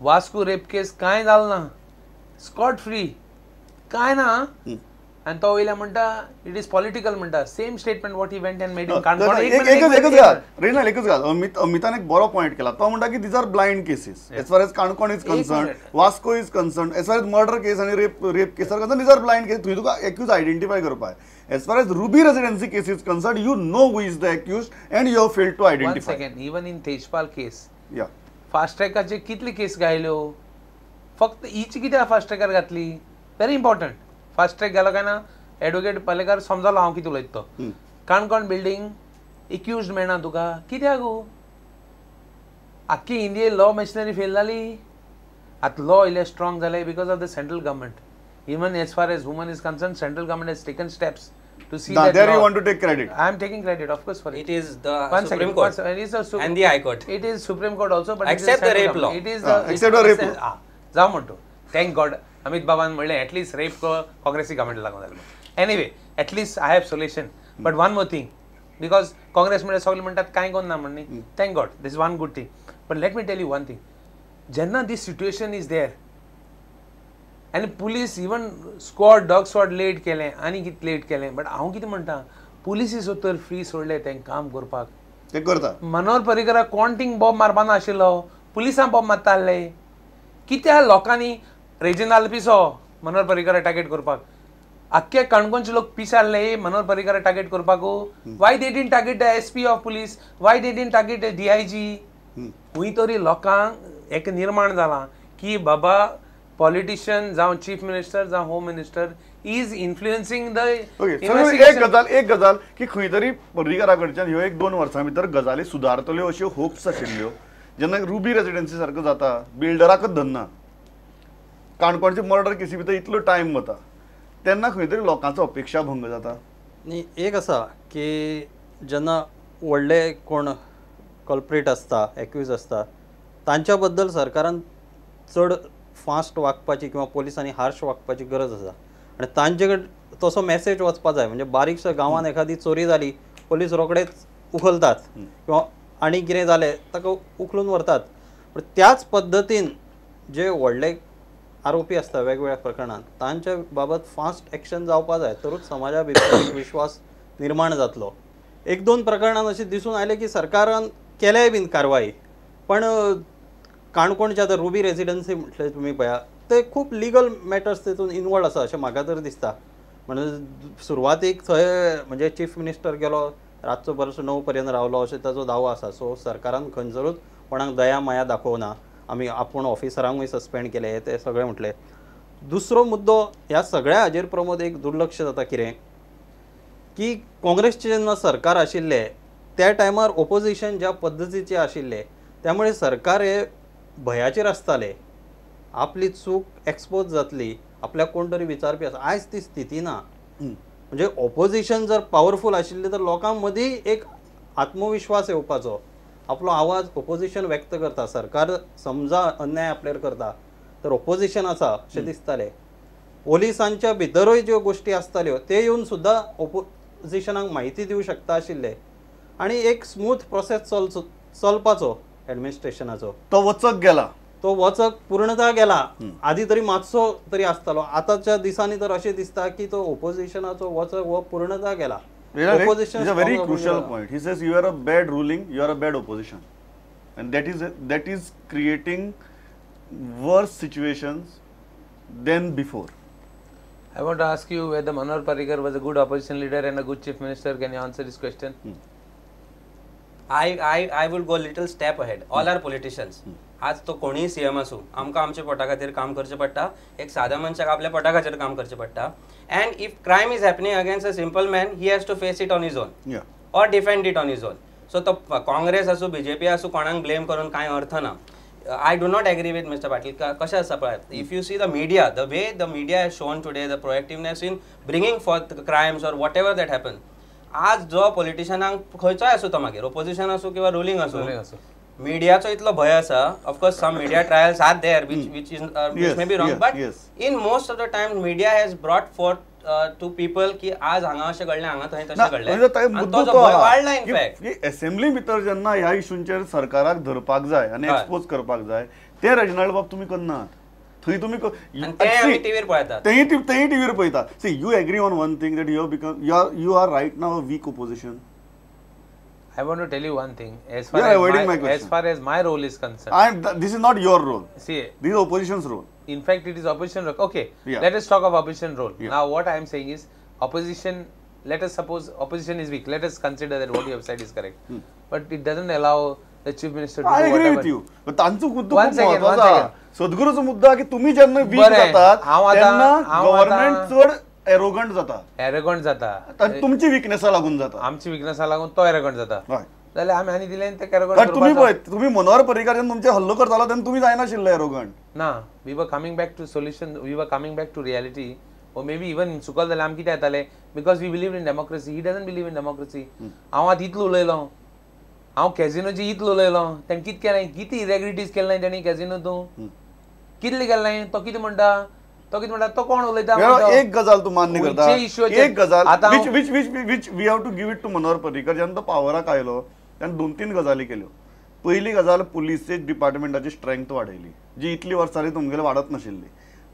Vasco rape केस काय जाल ना, स्कॉट फ्री काय ना, आणि तो वयल्या म्हणटा इट इज पॉलिटिकल म्हणटा. Same statement what he went and made in Canacona. एकच घाल अमितान एक बरो पॉइंट केला. तो म्हणटा की these are blind cases as far as Canacona is concern, Vasco is concern, as far as murder case आणि rape case are concern, these are blind case. तुवें तुका एक्यूज आयडेंटिफाय करपाक. As far as Ruby residency case is concerned, you know who is the accused and you have failed to identify. One second, even in Tejpal case, yeah, fast trackचे कितली केस गायल्यो, फक्त हीच कित्याक fast ट्रॅकार घातली. Very important. Fast track गेलो काय ना, advocate Palekar समजलो हांव कितें उलयता तो. काणकोण बिल्डींग एक्युज्ड मेळना तुका कित्याक? आख्खी इंडिये लॉ मशिनरी फेल जाली. आतां लॉ इल्ले स्ट्रॉंग जाले because of the central government. Even as far as women is concerned, central government has taken steps to see that. There you want to take credit. I am taking credit, of course, for it. It is the Supreme Court and the High Court. It is Supreme Court also, but except the rape law. It is the except the rape law. जाऊ म्हणतो. Thank God, Amit बाबान म्हणले at least rape को काँग्रेसी government लागून जालें. Anyway, at least I have solution. But one more thing, because Congress मध्ये सगळे म्हणतात काय कोण ना म्हणणी. Thank God, this is one good thing. But let me tell you one thing. जेन्ना this situation is there, आणि police even squad dog squad late केलें आनी कितें लेट केलें. बट हांव कितें म्हणटा, पुलिसीस तर फ्री सोडले तें काम करपाक. ते करता. मनोहर पर्रीकराक कोण थिंग बॉम्ब मारपा नाशिल्लो, पुलिसां बॉम्ब मारता आहले. कित्याक लोकांनी रेजिनाल पिसो मनोहर पर्रीकराक टार्गेट करपाक. आख्खे काणकोणचे लोक पिसारले मनोहर पर्रीकराक टार्गेट करपाक. Y they didn't target the SP of police, Y they didn't target the DIG. खंय तरी लोकांक एक निर्माण जाला की बाबा पॉलिटिशियन जावं चीफ मिनिस्टर जावं home minister is influencing the. एक गजाल की खंय तरी पर्रीकरा कडच्यान ह्यो 1-2 वर्सां भितर गजाली सुदारतल्यो अश्यो होप्स आशिल्ल्यो. जेन्ना रुबी रेजिडेन्सी सारको जाता, बिल्डराकच धरना, काणकोणचे मर्डर केसी भितर इतलो टायम वता, तेन्ना खंय तरी लोकांचो अपेक्षा भंग जाता. न्ही एक आसा की जेन्ना व्हडले कोण कल्प्रेट आसता, एक्यूज आसता, तांच्या बद्दल सरकारान चड फास्ट वागपाची किंवा पोलिसांनी हार्श वागपाची गरज आसा. आनी तांचे कडेन तसो मॅसेज वचपा जाय. म्हणजे बारीकशा गांवांत एखादी चोरी जाली, पोलीस रोखडेच उखलतात किंवा आनी कितें जालें ताका उखलून व्हरतात. पण त्याच पद्दतीन जे व्हडले आरोपी आसता वेगवेगळ्या प्रकरणांत, तांच्या बाबत फास्ट एक्शन जावपा जाय, तरूच समाजा भितर एक विश्वास निर्माण जातलो. 1-2 प्रकरणांत अशें दिसून आयलें की सरकारान केल्याय बीन कारवाई, पण काणकोणच्या आतां रुबी रेजिडन्सी म्हटलें तुमी पळया, ते खूब लिगल मॅटर्स तितून इनवॉल्ड आसा अशें म्हाका तर दिसता. म्हणजे सुरवातीक थंय म्हणजे चीफ मिनिस्टर गेलो, रातचो बरोसो 9 पर्यंत रावलो अशें ताचो दावो आसा. सो सरकारान खंयसरूच कोणाक दया माया दाखोवना. आमी आपूण ऑफिसरांकूय सस्पेंड केले ते सगळें म्हटलें. दुसरो मुद्दो ह्या सगळ्या हाजेर प्रमोद एक दुर्लक्ष जाता कितें की काँग्रेसचें जेन्ना सरकार आशिल्ले त्या टायमार ओपोजिशन ज्या पद्दतीचें आशिल्लें, त्यामुळे सरकार हे भयाचेर आसताले. आपली चूक एक्सपोज जातली, आपल्याक कोण तरी विचारपी आसा. आयज ती स्थिती ना. म्हणजे ऑपोजिशन जर पॉवरफूल आशिल्लें तर लोकां मदीं एक आत्मविश्वास येवपाचो, आपलो आवाज ऑपोजिशन व्यक्त करता. सरकार समजा अन्याय आपल्यार करता तर ऑपोजिशन आसा अशें दिसतालें. पोलिसांच्या भितरूय ज्यो गोश्टी आसताल्यो ते येवन सुद्दां ऑपोजिशनाक म्हायती दिवंक शकता आशिल्ले. आनी एक स्मूथ प्रोसेस चलपाचो एडमिनिस्ट्रेशनाचो. तो वचक गेला, तो वचक पूर्णता गेला. आदी तरी मातसो तरी आसतालो. आतांच्या दिसांनी तर अशें दिसता की तो ऑपोजिशनाचो वचक हो पूर्णता गेला. Opposition is a very crucial point. He says you are a bad ruling, you are a bad opposition, and that is creating worse situations than before. I want to ask you whether Manohar Parrikar was a good opposition leader and a good chief minister. Can you answer this question? I will go a little step ahead. All are politicians. आज तो कोणी CM असो, आमकां आमच्या पोटा खातीर काम करचें पडटा. एक साध्या मनशाक आपल्या पोटा खातीर काम करचें पडटा. And if crime is happening against a simple man, he has to face it on his own, or defend it on his own. So तो काँग्रेस असो, BJP असो, कोणाक ब्लेम करून कांय अर्थ ना. I do not agree with Mr. Patil. कशें आसा पळय, if you see the media, the way the media has shown today, the proactiveness in bringing forth crimes or whatever that happens. आज जो पॉलिटिशियनाक खंयचोय असो तो मागीर ऑपोजिशन असो किंवा रुलिंग असो, मीडियाचो इतलो भय आसा. Of course some media trials are there which may be wrong, but in most of the time media has brought forth to people की आज हांगा अशें घडलें, हांगा थंय तशें घडलें, आनी तो भय वाडला. इन फॅक्ट असेंब्ली भितर जेन्ना ह्या इश्यूंचेर सरकाराक धरपाक जाय आनी एक्सपोज करपाक जाय, ते रेजिनाल्ड बाब तुम्ही करनात थंय तुम्ही आणि ते आमी टीव्हीर पळयतात. तेही टीव्हीर पळयता. See you agree on one thing that you are right now a weak opposition. I want to tell you one thing. As You are avoiding my as question. far as my role is concerned, This is not your role. see, This is opposition's role. in fact, it is opposition role. Okay, Yeah. let us talk of opposition role. Yeah. Now, what I am saying is, opposition. Let us suppose opposition is weak. Let us consider that what you have said is correct. But it doesn't allow the chief minister to I do agree whatever. with you. पण तांचो मुद्दो One खूप second, one महत्वाचा. second. सद्गुरूचो मुद्दो की तुम्ही जेन्ना weak बरें, जातात हांव आतां- तेन्ना हांव गव्हर्नमेंट आतां- चड एरोगंट जाता. Arrogant जाता. आनी तुमची विकनेसा लागून जाता. आमची विकनेसा लागून तो arrogant जाता. हय. जाल्यार आमी आनी दिलें ते arrogant कारण तुम्ही करपाचो. पळय तुम्ही मनोहर पर्रीकार जेन्ना तुमचे हल्लो करतालो तेन्ना तुम्ही जायनाशिल्ले एरोगंट. ना, we were coming back to solution. We were coming back to reality. Or maybe even चुकल जाल्यार आमी कितें येताले because we believe in democracy. He doesn't believe in democracy. हांव आतां इतलो उलयलो. हांव कॅझिनोची इतलो उलयलो. तेणें कितें केलें? कितें इरेग्युलरिटीज केलें तेणी कॅझिनोतूं? कितलें केलें? तो कितें म्हणटा? तो कोण उलयता? एक गजाल तू मान्य करता. खंयचे इश्यूचेर? एक गजाल आतां हांव- which we have to give it to Manohar Parrikar जेन्ना तो पावराक आयलो तेन्ना 2-3 गजाली केल्यो. पहिली गजाल पुलीस डिपार्टमेंटाची स्ट्रेंथ वाडयली जी इतली वर्सांनी तुमगेले वाडत नाशिल्ली.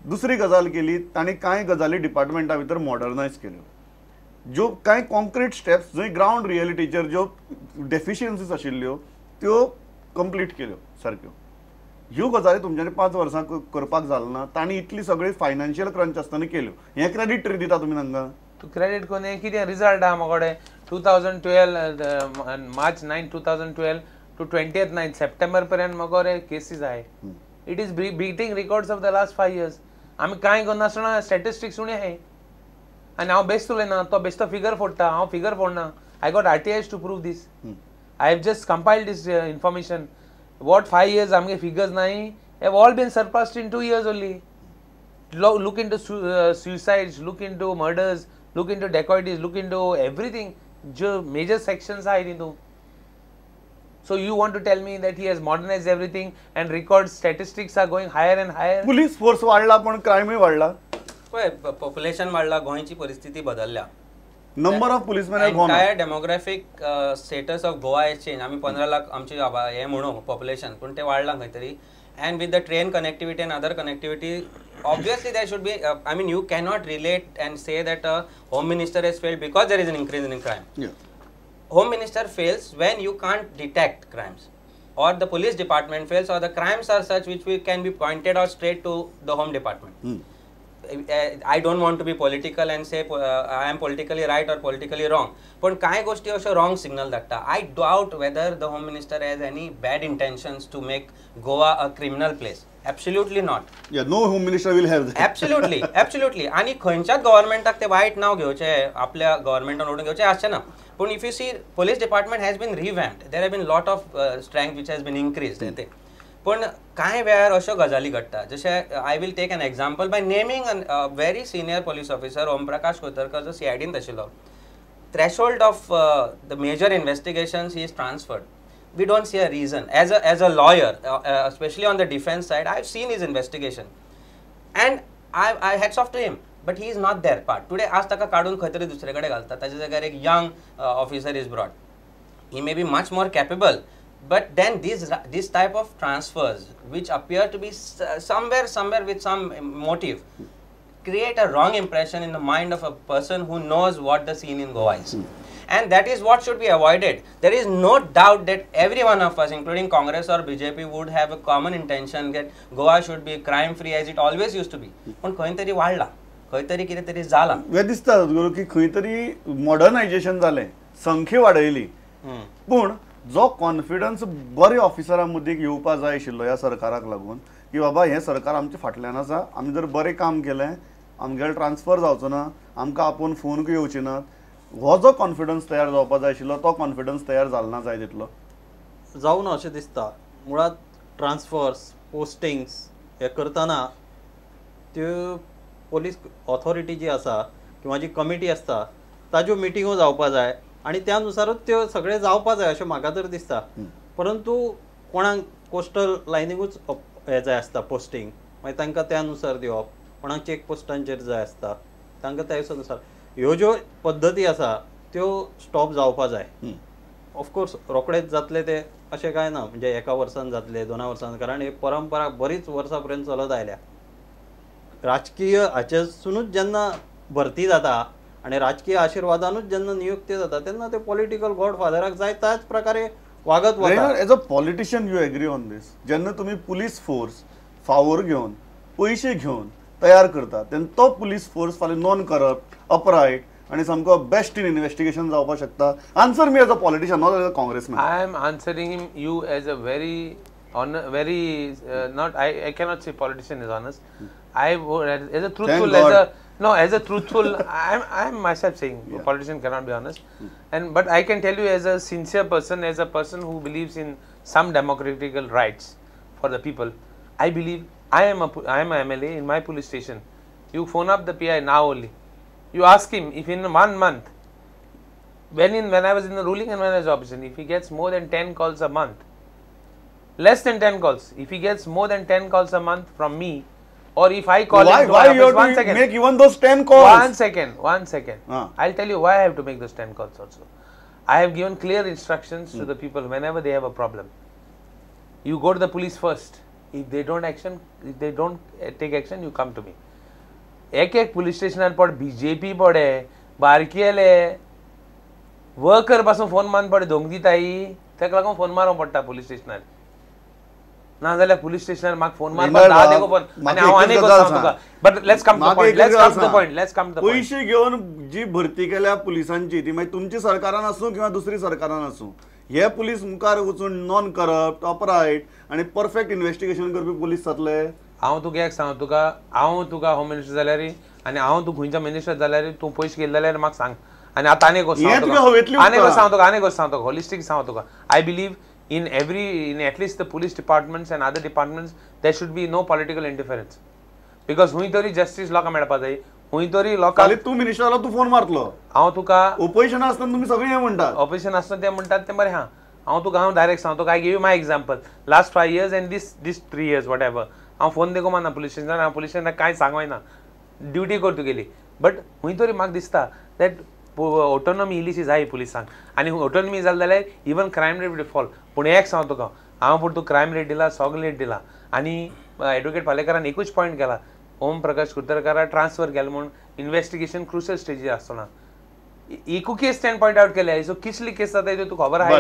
दुसरी गजाल केली तांणी कांय गजाली डिपार्टमेंटा भितर मॉडर्नायज केल्यो. ज्यो कांय कॉन्क्रीट स्टेप्स जंय ग्रावंड रियलिटीचेर ज्यो डेफिशियन्सीज आशिल्ल्यो त्यो कंप्लीट केल्यो सारक्यो. ह्यो गजाली तुमच्यानी 5 वर्सां करपाक जालो ना. तांणी इतली सगळी फायनान्शियल क्रंच आसतना केल्यो. हें क्रेडीट तरी दिता तुमी तांकां? तूं क्रेडीट कोण हें कितें रिजल्ट आहा म्हाकोडे 2012 मार्च 9 2012 to 20th 9 सप्टेंबर पर्यंत म्हाकोडे केसीस आहाय. It is beating records of the last 5 years. आमी कांय करनासतना स्टॅटिस्टिक्स उणे आहाय आनी हांव बेस्ट उलयना. तो बेश्टो फिगर फोडटा. हांव फिगर फोडना. I got RTIs to prove this. I have just compiled this information. What 5 years आमगे figures नाई have all been surpassed in 2 years only. Look into suicides, look into murders, look into dacoities, look into everything. जो major sections are into. So you want to tell me that he has modernized everything and record statistics are going higher and higher? Police force वाडला पण क्रायमूय वाडला. पळय population वाडला, गोंयची परिस्थिती बदलल्या. Number of policeman have gone. Entire demographic status of Goa is change. आमी 15 लाख आमची हे म्हणू पॉप्युलेशन पूण ते वाडलां खंय तरी. And with the train connectivity and other connectivity obviously there should be I mean you cannot relate and say that home minister has failed because there is an increase in crime. Home Minister fails when you can't detect crimes, or the police department fails, or the crimes are such which can be pointed out straight to the Home Department. I don't want to be political and say I am politically right or politically wrong. पण काय गोष्टी अशो wrong signal धाडटा. I doubt whether the Home Minister has any bad intentions to make Goa a criminal place. Absolutely not. Yeah, no Home Minister will have that. Absolutely, absolutely. आणि खंयच्याच गव्हर्नमेंटाक ते वायट नाव घेवचे, आपल्या गव्हर्नमेंटान ओडून घेवचे अशें ना. पूण if you see police department has been revamped. There have been lot of strength which has been increased. पण कांय वेळार अश्यो गजाली घडटा. जशें I will take an example by naming a very senior police officer Om Prakash Kotarkar जो CIDन आशिल्लो. Threshold of the major investigations he is transferred. We don't see a reason. As a lawyer, especially on the defense side, I've seen his investigation, and I hats off to him. But he is not there part. Today, आज ताका काढून खंय तरी दुसरे कडेन घालता. ताचे जाग्यार एक young officer is brought. He may be much more capable, but then these type of transfers, which appear to be somewhere with some motive, create a wrong impression in the mind of a person who knows what the scene in Goa is. And that is what should be avoided. There is no doubt that every one of us, including Congress or BJP, would have a common intention that Goa should be crime free as it always used to be. पण खंय तरी वाडला, खंय तरी कितें तरी जाला. हे दिसता गुरू की खंय तरी मॉडर्नायझेशन जालें, संख्या वाडयली. पूण जो कॉन्फिडन्स बरे ऑफिसरां मदीं येवपा जाय आशिल्लो ह्या सरकाराक लागून की बाबा हें सरकार आमच्या फाटल्यान आसा, आमी जर बरें काम केलें आमगेलो ट्रान्सफर जावचो ना, आमकां आपोवन फोन येवचे नात, हो जो कॉन्फिडन्स तयार जावपा जाय आशिल्लो तो कॉन्फिडन्स तयार जालो ना जाय तितलो. जावं ना अशें दिसता. मुळात ट्रान्सफर्स पोस्टिंग्स हे करतना त्यो पोलीस ऑथॉरिटी जी आसा किंवा जी कमिटी आसता ताज्यो मिटिंगो जावपा जाय आनी त्या नुसारूच त्यो सगळें जावपा जाय अशें म्हाका तर दिसता. परंतु कोणाक कोस्टल लायनीकूच हे जाय आसता पोस्टिंग, मागीर तांकां त्या नुसार दिवप. कोणाक चेक पोस्टांचेर जाय आसता तांकां त्या नुसार. ह्यो ज्यो पद्दती आसा त्यो स्टॉप जावपा जाय. ऑफकोर्स रोखडेच जातले ते अशें काय ना, म्हणजे एका वर्सान जातले 2 वर्सान, कारण ही परंपरा बरीच वर्सां पर्यंत चलत आयल्या. राजकीय हाचेसूनच जेन्ना भरती जाता आनी राजकीय आशिर्वादानूच जेन्ना नियुक्ती जाता तेन्ना ते पॉलिटिकल गॉडफादराक जाय त्याच प्रकारे वागत वता. As a politician you agree on this, जेन्ना तुम्ही पुलीस फोर्स फावोर घेवन पयशे घेवन तयार करता तेन्ना तो पुलीस फोर्स फाल्यां नॉन करप्ट अपरायट आणि सामको बेस्ट इन इन्व्हेस्टिगेशन जावपाक शकता. Answer me as a politician, not as a Congressman. I am answering him you as a very not I cannot say politician is honest. I would as a truthful as a truthful I'm myself saying politician cannot be honest. But I can tell you as a sincere person, as a person who believes in some democratical rights for the people, I believe I am a MLA in my police station. You phone up the PI now only. You ask him if in 1 month, when I was in the ruling and when I was opposition, if he gets more than 10 calls a month, less than 10 calls, if he gets more than 10 calls a month from me, or if I call him to why my you office, have to make even those 10 calls? One second. I'll tell you why I have to make those 10 calls also. I have given clear instructions to the people whenever they have a problem. You go to the police first. If they don't take action, you come to me. एक police स्टेशनार पड BJP पडे बारकेले worker पासून phone मान पडे धोम दिताई तेका लागून phone मारूंक पडटा पुलिस स्टेशनार. ना जाल्यार पुलिस स्टेशनार म्हाका फोन मारपाक धा देखो फोन आनी हांव आनी सांगता तुका. But let's come to the point. पैसे घेवन जी भरती केल्या पुलिसांची ती मागीर तुमची सरकारान आसूं किंवा दुसरी सरकारान आसूं, हे पुलीस मुखार वचून नॉन करप्ट अपरायट आणि परफेक्ट इन्व्हेस्टिगेशन करपी पुलीस जातले. हांव तुका एक सांग, हांव तुका होम मिनिस्टर जाल्यार आनी हांव तूं खंयच्या मिनिस्टर जाल्यार तूं पयशे घेतले जाल्यार म्हाका सांग. आनी आतां आनी गोष्ट सांग तुका हॉलिस्टीक सांग तुका. I believe in at least the police departments and other departments there should be no political interference, because हुंय तरी जस्टिस लोकांक मेळपाक जाय. हुंय तरी लोकांक तूं मिनिस्टराला तूं फोन मारतलो. हांव तुका ऑपोजिशन आसतना तुमी सगळे हे म्हणटात. ऑपोजिशन आसतना ते म्हणटात ते बरें हा. हांव डायरेक्ट सांगतो. I give you my example. Last 5 years and this 3 years whatever, हांव फोन देखो मारना पुलीस स्टेशनार. हांव पुलीस स्टेशनार कांय सांगोय ना, ड्युटी कर तुगेली. बट हुंय तरी म्हाका दिसता दॅट ऑटोनॉमी इल्लीशी जाय पुलिसांक. आनी ऑटोनॉमी जाली जाल्यार even crime rate will fall. पूण एक सांग तुका, हांव पूण तूं क्रायम रेट दिला, सगळें रेट दिला. आनी एडवोकेट पालेकरान एकूच पॉयंट केला, ओम प्रकाश कुतरकारा ट्रान्सफर केलें म्हूण इन्व्हेस्टिगेशन क्रुशल स्टेजीर आसतना एकू केस स्टँड पॉयंट आउट केले. सो किसली केस जाता त्यो तुका खबर आहा.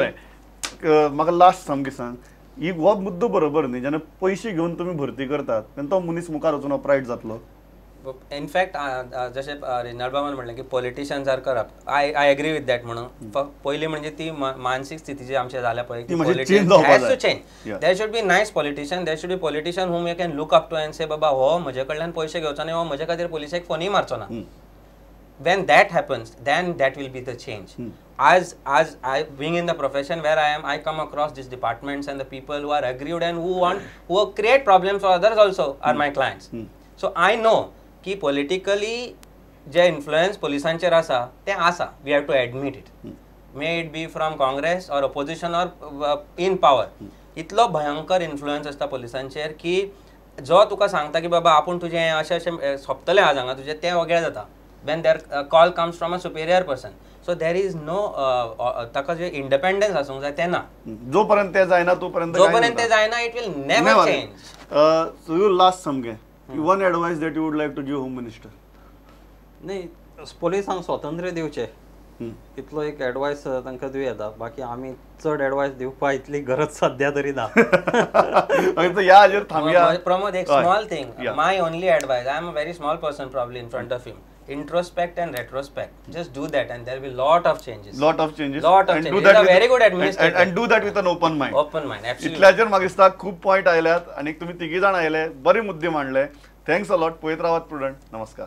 म्हाका लास्ट सामकें सांग, ही हो मुद्दो बरोबर न्ही, जेन्ना पयशे घेवन तुमी भरती करतात तेन्ना तो मनीस मुखार वचून अपरायट जातलो. इनफॅक्ट जशें रिनाल्ड बाबान म्हणलें की politicians are corrupt. I agree with that. म्हणून पयलीं म्हणजे ती मानसीक स्थिती जी आमची जाल्या पळय, has to change. There should be nice politician, there should be politician whom you can look up to and say बाबा हो म्हजे कडल्यान पयशे घेवचो आनी हो म्हजे खातीर पुलिसेक फोनूय मारचो ना. When that happens, then that will be the change. As I being in the profession where I am, I come across these departments and the people who are aggrieved and who create problems for others also are my clients. So I know ki politically जे influence polisancher asa, te asa. We have to admit it. May it be from Congress or opposition or in power. इतलो भयंकर influence असता polisancher की जो तुका सांगता की बाबा आपण तुझे अशे अशे सोपतले आज हांगा तुझे ते वगळे जाता. When their call comes from a superior person, so there is no ताका जे independence आसूंक जाय तेन्ना जोपर्यंत ते जायना तोपर्यंत it will never change. So you last सामकें one advice that you would like to give home minister. नाही, पोलिसांक स्वातंत्र्य दिवचे इतलो एक एडवायस तांकां दिवं येता. बाकी आमी चड एडवायस दिवपा इतली गरज सध्या तरी ना. ह्या हाजेर थांबया. प्रमोद, एक small thing, my only advice, I am a very small person probably in front of him. Introspect and retrospect. Just do that and there will be lot of changes. And do that. Very good administrator. And do that with an open mind. Open mind, absolutely. इतल्याचेर म्हाका दिसता खूब point आयल्यात आणि तुम्ही तिघी जाण आयले, बरे मुद्दे मांडले. Thanks a lot. पळयत रावात प्रुडंट. नमस्कार.